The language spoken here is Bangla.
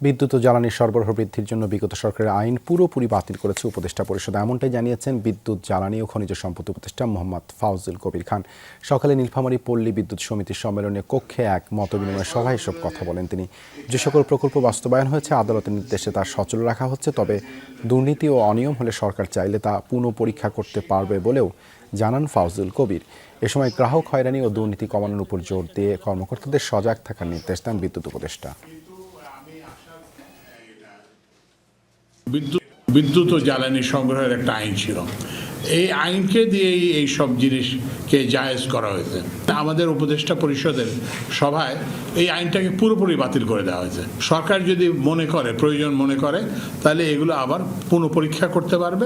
বিদ্যুৎ ও জ্বালানি সরবরাহ বৃদ্ধির জন্য বিগত সরকারের আইন পুরোপুরি বাতিল করেছে উপদেষ্টা পরিষদ। এমনটাই জানিয়েছেন বিদ্যুৎ, জ্বালানি ও খনিজ সম্পদ উপদেষ্টা মোহাম্মদ ফাউজুল কবির খান। সকালে নীলফামারী পল্লী বিদ্যুৎ সমিতির সম্মেলনে কক্ষে এক মতবিনিময় সভায় এসব কথা বলেন তিনি। যে সকল প্রকল্প বাস্তবায়ন হয়েছে আদালতের নির্দেশে তা সচল রাখা হচ্ছে, তবে দুর্নীতি ও অনিয়ম হলে সরকার চাইলে তা পুনঃপরীক্ষা করতে পারবে বলেও জানান ফাউজুল কবির। এ সময় গ্রাহক হয়রানি ও দুর্নীতি কমানোর উপর জোর দিয়ে কর্মকর্তাদের সজাগ থাকার নির্দেশ দেন বিদ্যুৎ উপদেষ্টা। বিদ্যুৎ ও জ্বালানি সংগ্রহের একটা আইন ছিল, এই আইনকে দিয়েই এই সব জিনিসকে জায়েজ করা হয়েছে। আমাদের উপদেষ্টা পরিষদের সভায় এই আইনটাকে পুরোপুরি বাতিল করে দেওয়া হয়েছে। সরকার যদি মনে করে, প্রয়োজন মনে করে, তাহলে এগুলো আবার পুনঃপরীক্ষা করতে পারবে।